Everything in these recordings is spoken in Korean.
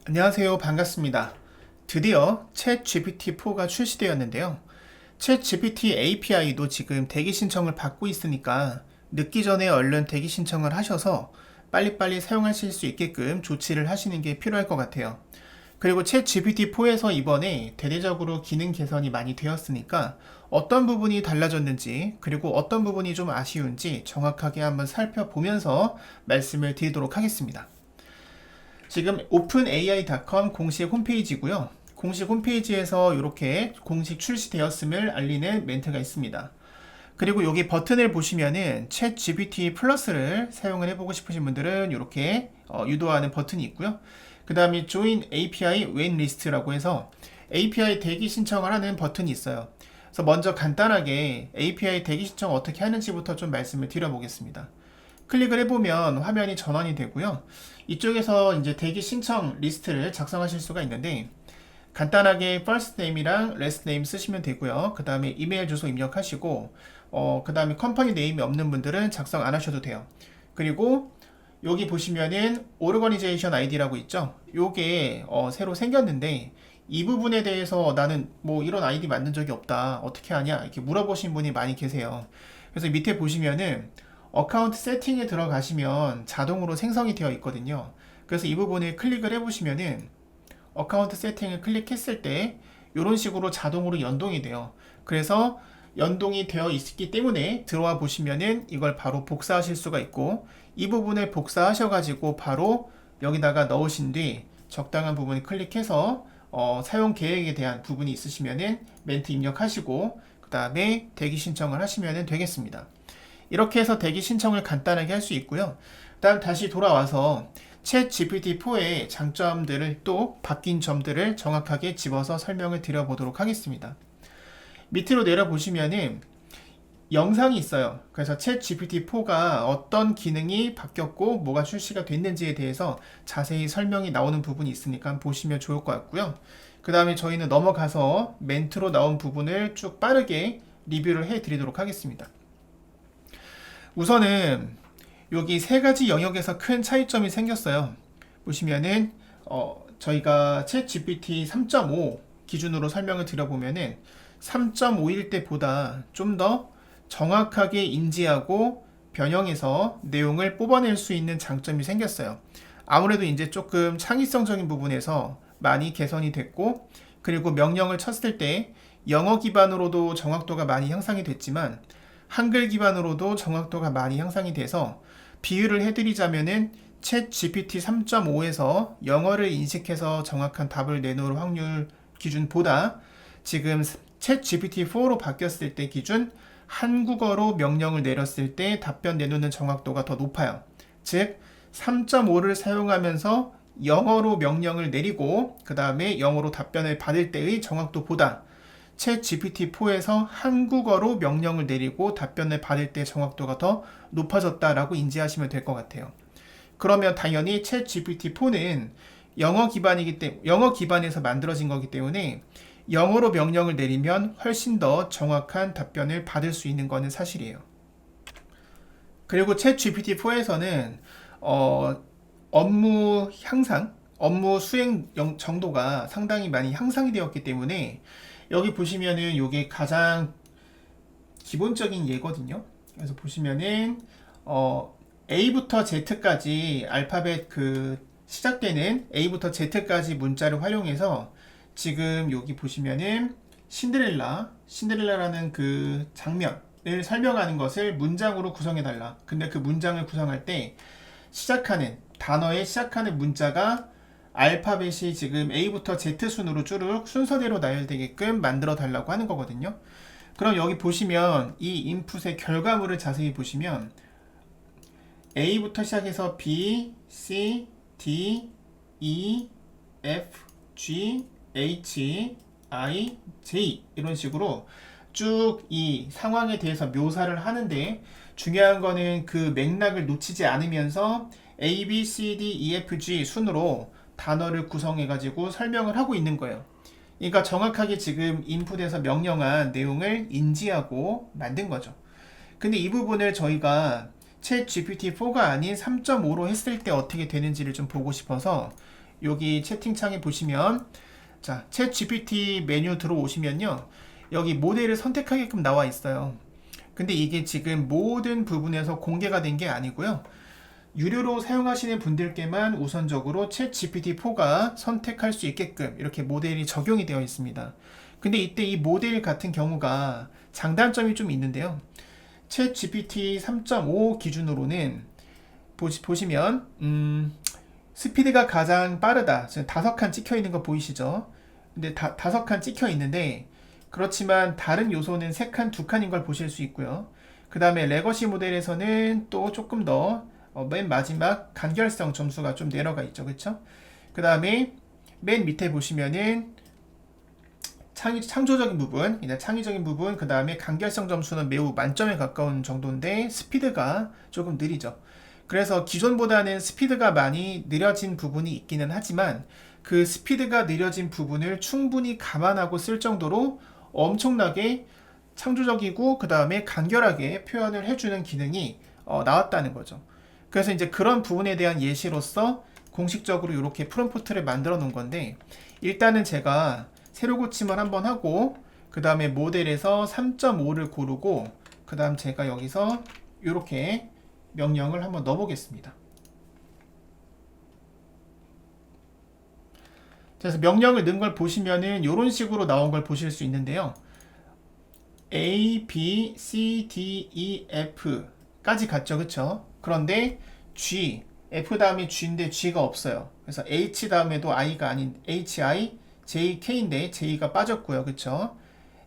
안녕하세요. 반갑습니다. 드디어 챗 GPT-4가 출시되었는데요. 챗 GPT API도 지금 대기 신청을 받고 있으니까 늦기 전에 얼른 대기 신청을 하셔서 빨리빨리 사용하실 수 있게끔 조치를 하시는 게 필요할 것 같아요. 그리고 챗 GPT-4에서 이번에 대대적으로 기능 개선이 많이 되었으니까 어떤 부분이 달라졌는지 그리고 어떤 부분이 좀 아쉬운지 정확하게 한번 살펴보면서 말씀을 드리도록 하겠습니다. 지금 openai.com 공식 홈페이지고요. 공식 홈페이지에서 이렇게 공식 출시되었음을 알리는 멘트가 있습니다. 그리고 여기 버튼을 보시면은 챗 GPT 플러스를 사용을 해보고 싶으신 분들은 이렇게 유도하는 버튼이 있고요. 그 다음에 Join API Wait List라고 해서 API 대기 신청을 하는 버튼이 있어요. 그래서 먼저 간단하게 API 대기 신청 어떻게 하는지부터 좀 말씀을 드려보겠습니다. 클릭을 해보면 화면이 전환이 되고요. 이쪽에서 이제 대기 신청 리스트를 작성하실 수가 있는데 간단하게 first name이랑 last name 쓰시면 되고요. 그 다음에 이메일 주소 입력하시고 그 다음에 컴퍼니 네임이 없는 분들은 작성 안 하셔도 돼요. 그리고 여기 보시면은 organization ID라고 있죠. 요게 새로 생겼는데 이 부분에 대해서 나는 뭐 이런 아이디 만든 적이 없다. 어떻게 하냐? 이렇게 물어보신 분이 많이 계세요. 그래서 밑에 보시면은 어카운트 세팅에 들어가시면 자동으로 생성이 되어 있거든요. 그래서 이 부분을 클릭을 해보시면은 어카운트 세팅을 클릭했을 때 이런 식으로 자동으로 연동이 돼요. 그래서 연동이 되어 있기 때문에 들어와 보시면은 이걸 바로 복사하실 수가 있고 이 부분을 복사하셔가지고 바로 여기다가 넣으신 뒤 적당한 부분을 클릭해서 사용 계획에 대한 부분이 있으시면은 멘트 입력하시고 그 다음에 대기 신청을 하시면 되겠습니다. 이렇게 해서 대기 신청을 간단하게 할 수 있고요. 다음 다시 돌아와서 챗 GPT-4의 장점들을 또 바뀐 점들을 정확하게 집어서 설명을 드려보도록 하겠습니다. 밑으로 내려보시면은 영상이 있어요. 그래서 챗 GPT-4가 어떤 기능이 바뀌었고 뭐가 출시가 됐는지에 대해서 자세히 설명이 나오는 부분이 있으니까 보시면 좋을 것 같고요. 그 다음에 저희는 넘어가서 멘트로 나온 부분을 쭉 빠르게 리뷰를 해드리도록 하겠습니다. 우선은 여기 세 가지 영역에서 큰 차이점이 생겼어요. 보시면은 저희가 챗 GPT 3.5 기준으로 설명을 드려보면은 3.5일 때보다 좀 더 정확하게 인지하고 변형해서 내용을 뽑아낼 수 있는 장점이 생겼어요. 아무래도 이제 조금 창의성적인 부분에서 많이 개선이 됐고, 그리고 명령을 쳤을 때 영어 기반으로도 정확도가 많이 향상이 됐지만 한글 기반으로도 정확도가 많이 향상이 돼서 비유를 해드리자면은 챗 GPT 3.5에서 영어를 인식해서 정확한 답을 내놓을 확률 기준보다 지금 챗 GPT-4로 바뀌었을 때 기준 한국어로 명령을 내렸을 때 답변 내놓는 정확도가 더 높아요. 즉 3.5를 사용하면서 영어로 명령을 내리고 그 다음에 영어로 답변을 받을 때의 정확도보다 챗 GPT-4에서 한국어로 명령을 내리고 답변을 받을 때 정확도가 더 높아졌다라고 인지하시면 될 것 같아요. 그러면 당연히 챗 GPT-4는 영어 기반에서 만들어진 거기 때문에 영어로 명령을 내리면 훨씬 더 정확한 답변을 받을 수 있는 것은 사실이에요. 그리고 챗 GPT-4에서는 업무 향상, 업무 수행 정도가 상당히 많이 향상이 되었기 때문에 여기 보시면은 이게 가장 기본적인 예거든요. 그래서 보시면은 A부터 Z까지 알파벳 시작되는 A부터 Z까지 문자를 활용해서 지금 여기 보시면은 신데렐라라는 그 장면을 설명하는 것을 문장으로 구성해달라. 근데 그 문장을 구성할 때 단어에 시작하는 문자가 알파벳이 지금 A부터 Z 순으로 쭈룩 순서대로 나열되게끔 만들어 달라고 하는 거거든요. 그럼 여기 보시면 이 인풋의 결과물을 자세히 보시면 A부터 시작해서 B, C, D, E, F, G, H, I, J 이런 식으로 쭉 이 상황에 대해서 묘사를 하는데 중요한 거는 그 맥락을 놓치지 않으면서 A, B, C, D, E, F, G 순으로 단어를 구성해가지고 설명을 하고 있는 거예요. 그러니까 정확하게 지금 인풋에서 명령한 내용을 인지하고 만든 거죠. 근데 이 부분을 저희가 챗 GPT-4가 아닌 3.5로 했을 때 어떻게 되는지를 좀 보고 싶어서 여기 채팅창에 보시면 자, 챗 GPT 메뉴 들어오시면요. 여기 모델을 선택하게끔 나와 있어요. 근데 이게 지금 모든 부분에서 공개가 된 게 아니고요. 유료로 사용하시는 분들께만 우선적으로 챗 GPT-4가 선택할 수 있게끔 이렇게 모델이 적용이 되어 있습니다. 근데 이때 이 모델 같은 경우가 장단점이 좀 있는데요. 챗 GPT 3.5 기준으로는 보시면 스피드가 가장 빠르다. 지금 5칸 찍혀 있는 거 보이시죠? 근데 5칸 찍혀 있는데 그렇지만 다른 요소는 3칸, 2칸인 걸 보실 수 있고요. 그 다음에 레거시 모델에서는 또 조금 더 맨 마지막 간결성 점수가 좀 내려가 있죠. 그쵸? 그 다음에 맨 밑에 보시면은 창조적인 부분, 창의적인 부분, 그 다음에 간결성 점수는 매우 만점에 가까운 정도인데 스피드가 조금 느리죠. 그래서 기존보다는 스피드가 많이 느려진 부분이 있기는 하지만 그 스피드가 느려진 부분을 충분히 감안하고 쓸 정도로 엄청나게 창조적이고 그 다음에 간결하게 표현을 해주는 기능이 나왔다는 거죠. 그래서 이제 그런 부분에 대한 예시로서 공식적으로 이렇게 프롬프트를 만들어 놓은 건데 일단은 제가 새로 고침을 한번 하고 그 다음에 모델에서 3.5를 고르고 그 다음 제가 여기서 이렇게 명령을 한번 넣어 보겠습니다. 그래서 명령을 넣은 걸 보시면은 이런 식으로 나온 걸 보실 수 있는데요. A, B, C, D, E, F 까지 갔죠. 그쵸? 그런데 G, F 다음에 G인데 G가 없어요. 그래서 H 다음에도 I가 아닌 HI, J, K인데 J가 빠졌고요. 그쵸?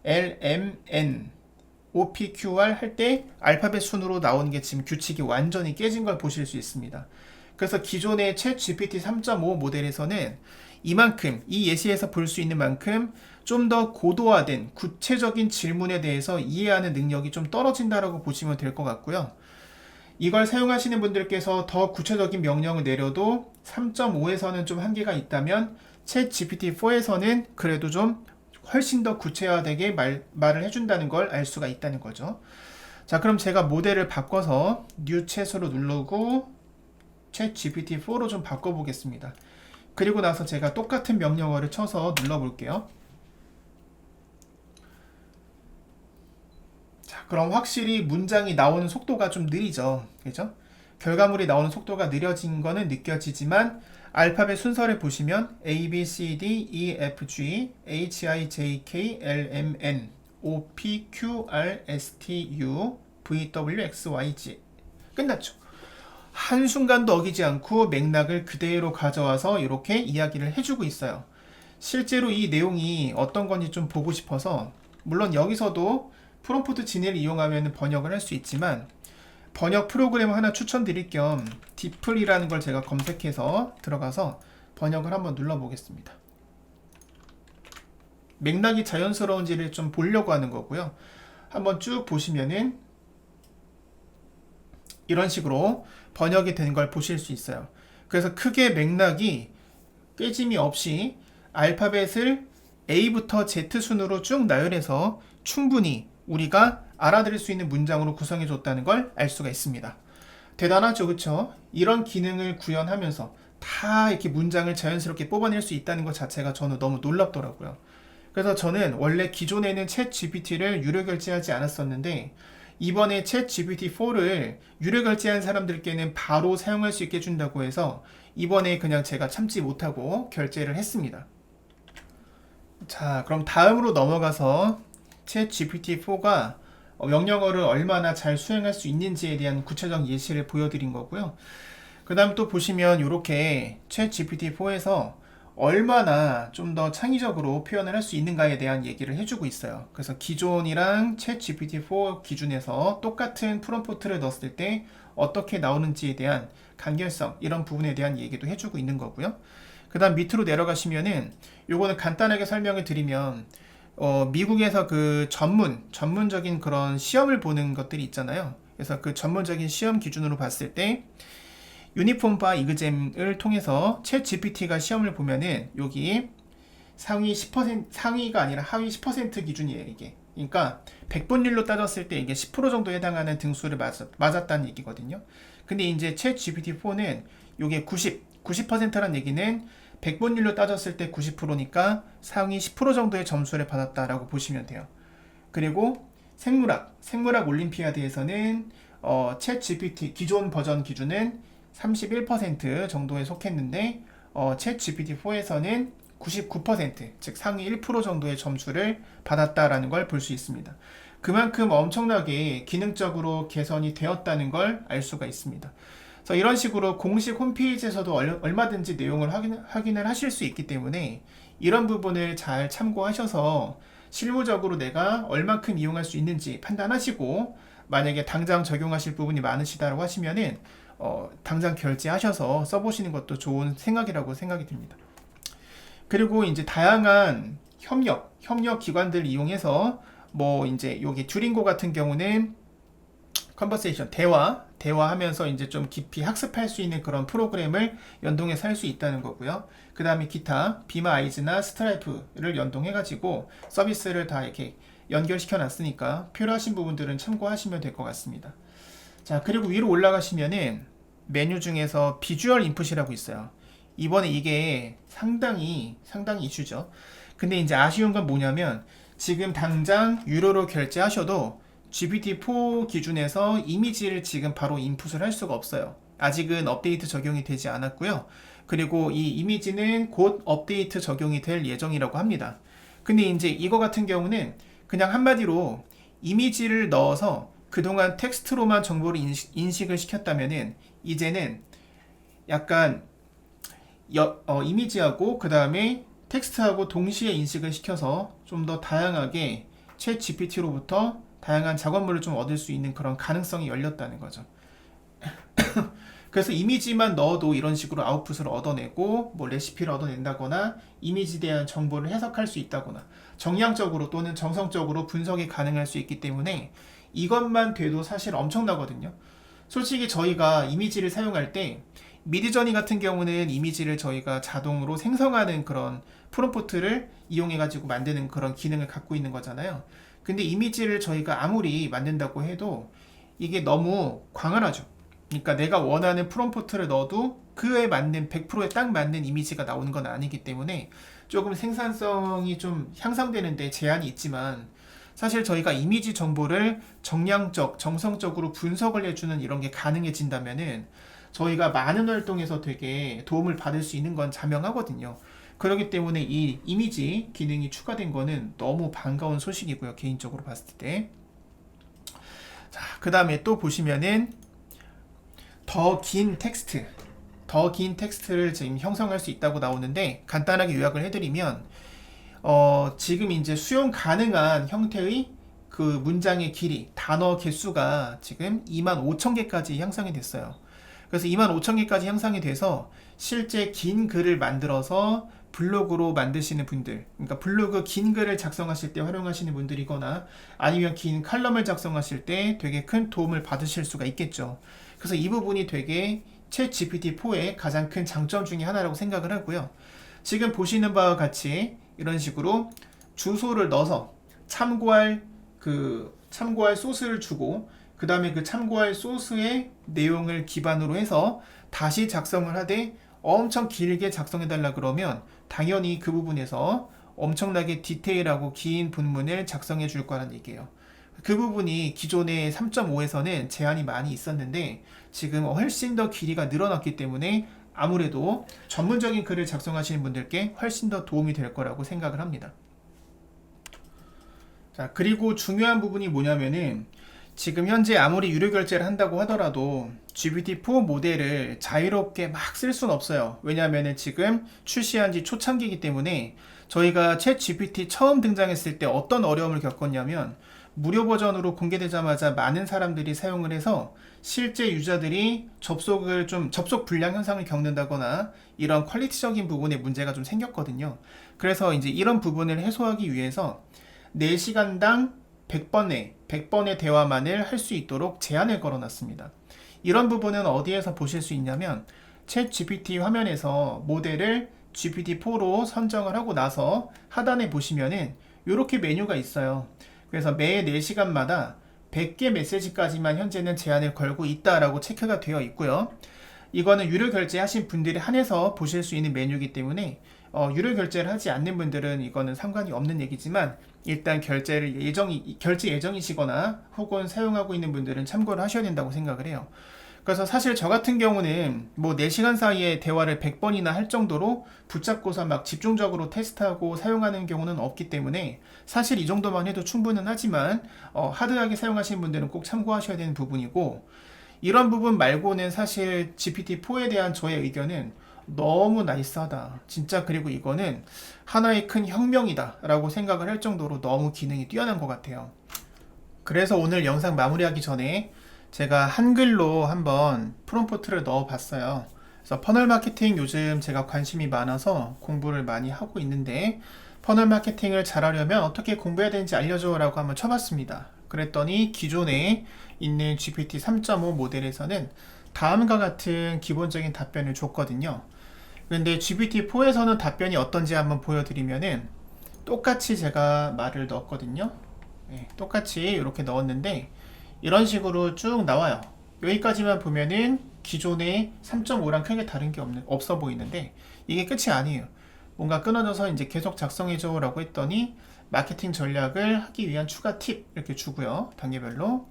L, M, N, O, P, Q, R 할 때 알파벳 순으로 나오는 게 지금 규칙이 완전히 깨진 걸 보실 수 있습니다. 그래서 기존의 챗 GPT 3.5 모델에서는 이만큼, 이 예시에서 볼 수 있는 만큼 좀 더 고도화된 구체적인 질문에 대해서 이해하는 능력이 좀 떨어진다라고 보시면 될 것 같고요. 이걸 사용하시는 분들께서 더 구체적인 명령을 내려도 3.5에서는 좀 한계가 있다면 챗 GPT-4에서는 그래도 좀 훨씬 더 구체화되게 말을 해준다는 걸 알 수가 있다는 거죠. 자, 그럼 제가 모델을 바꿔서 뉴 챗으로 누르고 챗 GPT-4로 좀 바꿔보겠습니다. 그리고 나서 제가 똑같은 명령어를 쳐서 눌러볼게요. 자, 그럼 확실히 문장이 나오는 속도가 좀 느리죠. 그죠? 결과물이 나오는 속도가 느려진 거는 느껴지지만 알파벳 순서를 보시면 A, B, C, D, E, F, G, H, I, J, K, L, M, N, O, P, Q, R, S, T, U, V, W, X, Y, Z 끝났죠. 한순간도 어기지 않고 맥락을 그대로 가져와서 이렇게 이야기를 해주고 있어요. 실제로 이 내용이 어떤 건지 좀 보고 싶어서 물론 여기서도 프롬프트 진을 이용하면 번역을 할 수 있지만 번역 프로그램 하나 추천드릴 겸 디플이라는 걸 제가 검색해서 들어가서 번역을 한번 눌러보겠습니다. 맥락이 자연스러운지를 좀 보려고 하는 거고요. 한번 쭉 보시면은 이런 식으로 번역이 된 걸 보실 수 있어요. 그래서 크게 맥락이 깨짐이 없이 알파벳을 A부터 Z 순으로 쭉 나열해서 충분히 우리가 알아들을 수 있는 문장으로 구성해 줬다는 걸 알 수가 있습니다. 대단하죠, 그쵸? 이런 기능을 구현하면서 다 이렇게 문장을 자연스럽게 뽑아낼 수 있다는 것 자체가 저는 너무 놀랍더라고요. 그래서 저는 원래 기존에는 챗 GPT를 유료 결제하지 않았었는데 이번에 챗 GPT-4를 유료 결제한 사람들께는 바로 사용할 수 있게 해준다고 해서 이번에 그냥 제가 참지 못하고 결제를 했습니다. 자, 그럼 다음으로 넘어가서 챗 GPT-4가 명령어를 얼마나 잘 수행할 수 있는지에 대한 구체적 예시를 보여드린 거고요. 그 다음 또 보시면 이렇게 챗 GPT-4에서 얼마나 좀 더 창의적으로 표현을 할 수 있는가에 대한 얘기를 해주고 있어요. 그래서 기존이랑 챗 GPT-4 기준에서 똑같은 프롬프트를 넣었을 때 어떻게 나오는지에 대한 간결성 이런 부분에 대한 얘기도 해주고 있는 거고요. 그 다음 밑으로 내려가시면은 요거는 간단하게 설명을 드리면 미국에서 그 전문적인 그런 시험을 보는 것들이 있잖아요. 그래서 그 전문적인 시험 기준으로 봤을 때 유니폼 바 이그잼을 통해서 챗 GPT가 시험을 보면은 여기 상위 10% 상위가 아니라 하위 10% 기준이에요, 이게. 그러니까 100분율로 따졌을 때 이게 10% 정도 해당하는 등수를 맞았다는 얘기거든요. 근데 이제 챗 GPT-4는 이게 90%라는 얘기는 100분율로 따졌을 때 90%니까 상위 10% 정도의 점수를 받았다라고 보시면 돼요. 그리고 생물학 올림피아드에서는 챗 GPT 기존 버전 기준은 31% 정도에 속했는데 챗 GPT-4에서는 99%, 즉 상위 1% 정도의 점수를 받았다라는 걸 볼 수 있습니다. 그만큼 엄청나게 기능적으로 개선이 되었다는 걸 알 수가 있습니다. 그래서 이런 식으로 공식 홈페이지에서도 얼마든지 내용을 확인을 하실 수 있기 때문에 이런 부분을 잘 참고하셔서 실무적으로 내가 얼만큼 이용할 수 있는지 판단하시고, 만약에 당장 적용하실 부분이 많으시다고 하시면은 당장 결제하셔서 써보시는 것도 좋은 생각이라고 생각이 듭니다. 그리고 이제 다양한 협력 기관들 이용해서 뭐 이제 여기 듀링고 같은 경우는 컨버세이션 대화하면서 이제 좀 깊이 학습할 수 있는 그런 프로그램을 연동해서 할 수 있다는 거고요. 그 다음에 기타 비마 아이즈나 스트라이프를 연동해가지고 서비스를 다 이렇게 연결시켜 놨으니까 필요하신 부분들은 참고하시면 될 것 같습니다. 자, 그리고 위로 올라가시면은 메뉴 중에서 비주얼 인풋이라고 있어요. 이번에 이게 상당히 이슈죠. 근데 이제 아쉬운 건 뭐냐면 지금 당장 유료로 결제하셔도 GPT-4 기준에서 이미지를 지금 바로 인풋을 할 수가 없어요. 아직은 업데이트 적용이 되지 않았고요. 그리고 이 이미지는 곧 업데이트 적용이 될 예정이라고 합니다. 근데 이제 이거 같은 경우는 그냥 한마디로 이미지를 넣어서 그동안 텍스트로만 정보를 인식을 시켰다면은 이제는 약간 이미지하고 그 다음에 텍스트하고 동시에 인식을 시켜서 좀 더 다양하게 챗 GPT로부터 다양한 작업물을 좀 얻을 수 있는 그런 가능성이 열렸다는 거죠. 그래서 이미지만 넣어도 이런 식으로 아웃풋을 얻어내고 뭐 레시피를 얻어낸다거나 이미지에 대한 정보를 해석할 수 있다거나 정량적으로 또는 정성적으로 분석이 가능할 수 있기 때문에 이것만 돼도 사실 엄청나거든요. 솔직히 저희가 이미지를 사용할 때 미드저니 같은 경우는 이미지를 저희가 자동으로 생성하는 그런 프롬프트를 이용해가지고 만드는 그런 기능을 갖고 있는 거잖아요. 근데 이미지를 저희가 아무리 만든다고 해도 이게 너무 광활하죠. 그러니까 내가 원하는 프롬프트를 넣어도 그에 맞는 100%에 딱 맞는 이미지가 나오는 건 아니기 때문에 조금 생산성이 좀 향상되는데 제한이 있지만, 사실 저희가 이미지 정보를 정량적, 정성적으로 분석을 해주는 이런 게 가능해진다면은 저희가 많은 활동에서 되게 도움을 받을 수 있는 건 자명하거든요. 그렇기 때문에 이 이미지 기능이 추가된 거는 너무 반가운 소식이고요. 개인적으로 봤을 때. 자, 그 다음에 또 보시면은 더 긴 텍스트를 지금 형성할 수 있다고 나오는데, 간단하게 요약을 해드리면 지금 이제 수용 가능한 형태의 그 문장의 길이, 단어 개수가 지금 25,000개까지 향상이 됐어요. 그래서 25,000개까지 향상이 돼서 실제 긴 글을 만들어서 블로그로 만드시는 분들, 그러니까 블로그 긴 글을 작성하실 때 활용하시는 분들이거나 아니면 긴 칼럼을 작성하실 때 되게 큰 도움을 받으실 수가 있겠죠. 그래서 이 부분이 되게 챗 GPT-4의 가장 큰 장점 중에 하나라고 생각을 하고요. 지금 보시는 바와 같이 이런 식으로 주소를 넣어서 참고할 소스를 주고, 그 다음에 그 참고할 소스의 내용을 기반으로 해서 다시 작성을 하되 엄청 길게 작성해달라 그러면 당연히 그 부분에서 엄청나게 디테일하고 긴 본문을 작성해 줄 거란 얘기예요. 그 부분이 기존의 3.5에서는 제한이 많이 있었는데 지금 훨씬 더 길이가 늘어났기 때문에 아무래도 전문적인 글을 작성하시는 분들께 훨씬 더 도움이 될 거라고 생각을 합니다. 자, 그리고 중요한 부분이 뭐냐면은 지금 현재 아무리 유료 결제를 한다고 하더라도 GPT-4 모델을 자유롭게 막 쓸 수는 없어요. 왜냐하면 지금 출시한 지 초창기이기 때문에 저희가 챗 GPT 처음 등장했을 때 어떤 어려움을 겪었냐면 무료 버전으로 공개되자마자 많은 사람들이 사용을 해서 실제 유저들이 접속 불량 현상을 겪는다거나 이런 퀄리티적인 부분에 문제가 좀 생겼거든요. 그래서 이제 이런 부분을 해소하기 위해서 4시간당 100번의 대화만을 할 수 있도록 제한을 걸어놨습니다. 이런 부분은 어디에서 보실 수 있냐면 챗 GPT 화면에서 모델을 GPT-4로 선정을 하고 나서 하단에 보시면은 이렇게 메뉴가 있어요. 그래서 매 4시간마다 100개 메시지까지만 현재는 제한을 걸고 있다라고 체크가 되어 있고요. 이거는 유료 결제하신 분들이 한해서 보실 수 있는 메뉴이기 때문에 유료 결제를 하지 않는 분들은 이거는 상관이 없는 얘기지만 일단 결제 예정이시거나 혹은 사용하고 있는 분들은 참고를 하셔야 된다고 생각을 해요. 그래서 사실 저 같은 경우는 뭐 4시간 사이에 대화를 100번이나 할 정도로 붙잡고서 막 집중적으로 테스트하고 사용하는 경우는 없기 때문에 사실 이 정도만 해도 충분은 하지만 하드하게 사용하시는 분들은 꼭 참고하셔야 되는 부분이고, 이런 부분 말고는 사실 GPT-4에 대한 저의 의견은 너무 나이스하다. 진짜. 그리고 이거는 하나의 큰 혁명이다 라고 생각을 할 정도로 너무 기능이 뛰어난 것 같아요. 그래서 오늘 영상 마무리하기 전에 제가 한글로 한번 프롬프트를 넣어 봤어요. 그래서 퍼널 마케팅 요즘 제가 관심이 많아서 공부를 많이 하고 있는데, 퍼널 마케팅을 잘하려면 어떻게 공부해야 되는지 알려줘 라고 한번 쳐봤습니다. 그랬더니 기존에 있는 GPT 3.5 모델에서는 다음과 같은 기본적인 답변을 줬거든요. 근데 GPT-4에서는 답변이 어떤지 한번 보여드리면은, 똑같이 제가 말을 넣었거든요. 네, 똑같이 이렇게 넣었는데 이런 식으로 쭉 나와요. 여기까지만 보면은 기존의 3.5랑 크게 다른 게 없어 보이는데 이게 끝이 아니에요. 뭔가 끊어져서 이제 계속 작성해줘 라고 했더니 마케팅 전략을 하기 위한 추가 팁 이렇게 주고요. 단계별로.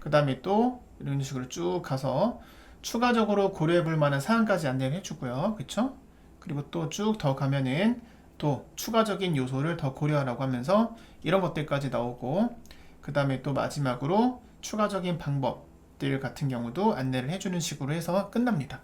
그 다음에 또 이런 식으로 쭉 가서 추가적으로 고려해 볼 만한 사항까지 안내를 해주고요. 그쵸? 그리고 또 쭉 더 가면은 또 추가적인 요소를 더 고려하라고 하면서 이런 것들까지 나오고, 그 다음에 또 마지막으로 추가적인 방법들 같은 경우도 안내를 해주는 식으로 해서 끝납니다.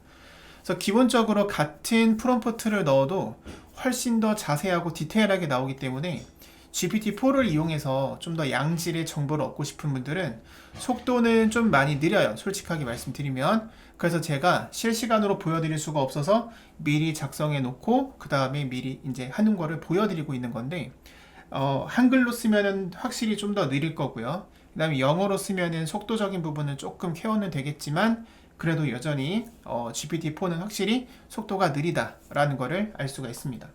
그래서 기본적으로 같은 프롬프트를 넣어도 훨씬 더 자세하고 디테일하게 나오기 때문에 GPT-4를 이용해서 좀 더 양질의 정보를 얻고 싶은 분들은 속도는 좀 많이 느려요. 솔직하게 말씀드리면. 그래서 제가 실시간으로 보여드릴 수가 없어서 미리 작성해 놓고 그 다음에 미리 이제 하는 거를 보여드리고 있는 건데, 한글로 쓰면은 확실히 좀 더 느릴 거고요. 그 다음에 영어로 쓰면은 속도적인 부분은 조금 케어는 되겠지만 그래도 여전히 GPT-4는 확실히 속도가 느리다라는 거를 알 수가 있습니다.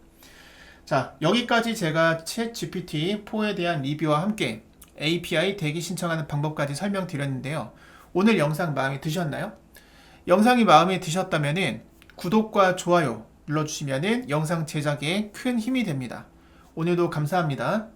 자, 여기까지 제가 챗 GPT-4에 대한 리뷰와 함께 API 대기 신청하는 방법까지 설명드렸는데요. 오늘 영상 마음에 드셨나요? 영상이 마음에 드셨다면 구독과 좋아요 눌러주시면 영상 제작에 큰 힘이 됩니다. 오늘도 감사합니다.